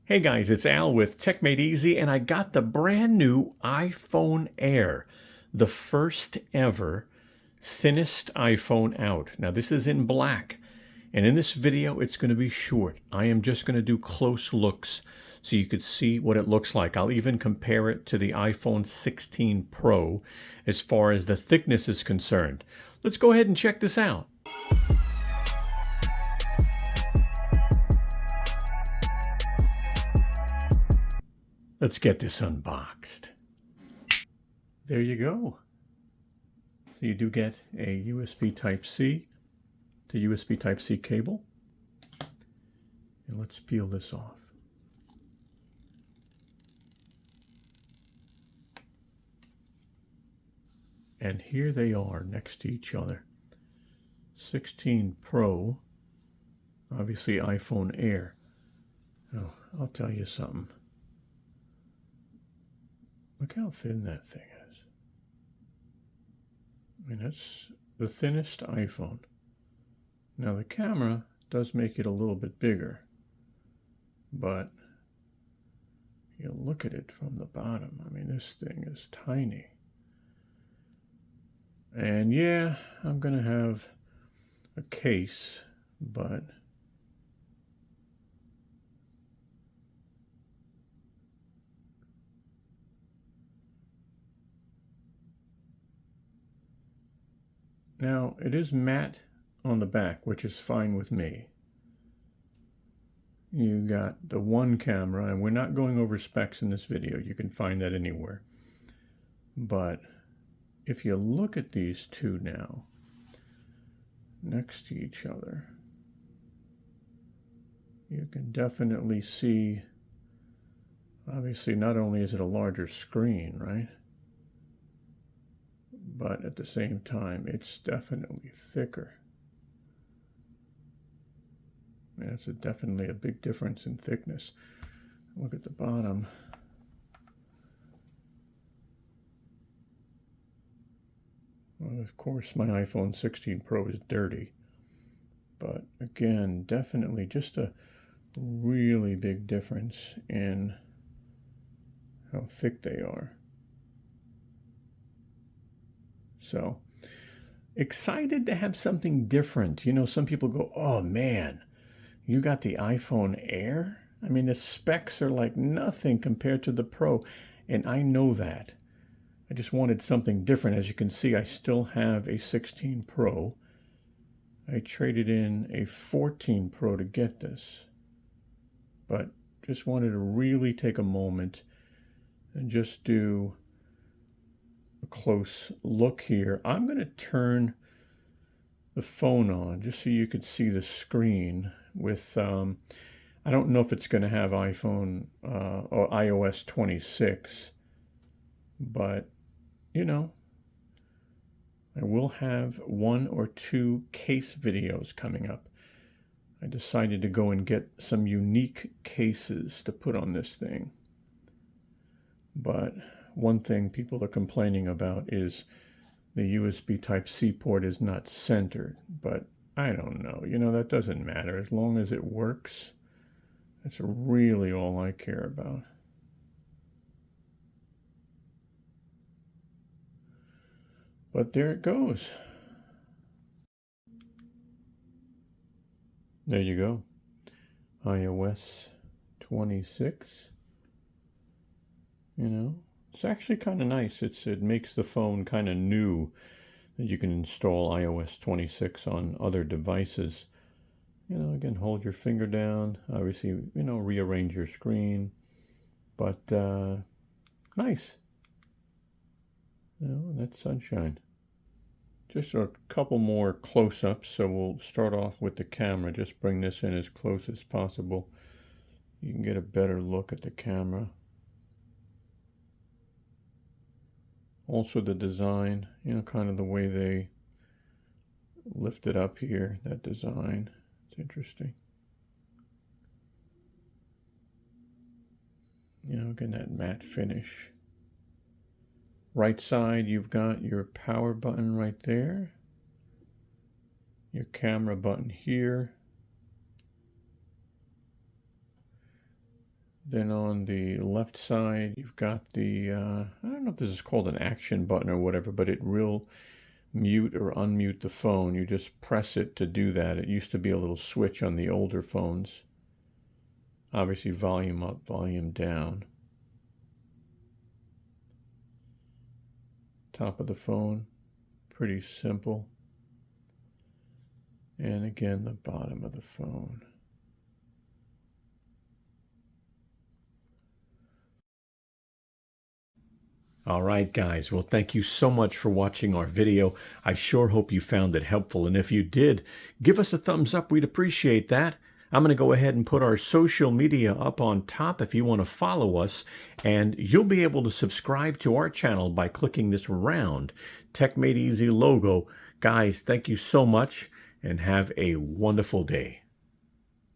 Hey guys, it's Al with techmadeezy, and I got the brand new iPhone Air, the first ever thinnest iPhone out. Now this is in black, and in this video it's going to be short. I am just going to do close looks so you could see what it looks like. I'll even compare it to the iPhone 16 Pro as far as the thickness is concerned. Let's go ahead and check this out. Let's get this unboxed. There you go. So you do get a USB Type-C to USB Type-C cable. And let's peel this off. And here they are next to each other. 16 Pro, obviously iPhone Air. Oh, I'll tell you something. Look how thin that thing is. I mean, that's the thinnest iPhone. Now the camera does make it a little bit bigger, but you look at it from the bottom. I mean, this thing is tiny. And yeah, I'm gonna have a case, but now it is matte on the back, which is fine with me. You got the one camera, and we're not going over specs in this video. You can find that anywhere. But if you look at these two now, next to each other, you can definitely see, obviously, not only is it a larger screen, right? But at the same time, it's definitely thicker. That's definitely a big difference in thickness. Look at the bottom. Well, of course, my iPhone 16 Pro is dirty. But again, definitely just a really big difference in how thick they are. So, excited to have something different. You know, some people go, oh man, you got the iPhone Air? I mean, the specs are like nothing compared to the Pro, and I know that. I just wanted something different. As you can see, I still have a 16 Pro. I traded in a 14 Pro to get this, but just wanted to really take a moment and just do a close look here. I'm going to turn the phone on just so you could see the screen with, I don't know if it's going to have iPhone or iOS 26, but you know, I will have 1 or 2 case videos coming up. I decided to go and get some unique cases to put on this thing. But one thing people are complaining about is the USB Type-C port is not centered. But I don't know. You know, that doesn't matter. As long as it works, that's really all I care about. But there it goes. There you go. iOS 26. You know, it's actually kind of nice. It makes the phone kind of new that you can install iOS 26 on other devices. You know, again, hold your finger down. Obviously, you know, rearrange your screen. But nice. You know, that's sunshine. Just a couple more close-ups, so we'll start off with the camera. Just bring this in as close as possible. You can get a better look at the camera. Also the design, you know, kind of the way they lift it up here, that design. It's interesting. You know, again, that matte finish. Right side, you've got your power button right there. Your camera button here. Then on the left side, you've got the, I don't know if this is called an action button or whatever, but it will mute or unmute the phone. You just press it to do that. It used to be a little switch on the older phones. Obviously volume up, volume down. Top of the phone, pretty simple. And again, the bottom of the phone. All right, guys. Well, thank you so much for watching our video. I sure hope you found it helpful. And if you did, give us a thumbs up. We'd appreciate that. I'm going to go ahead and put our social media up on top if you want to follow us. And you'll be able to subscribe to our channel by clicking this round Tech Made Easy logo. Guys, thank you so much and have a wonderful day.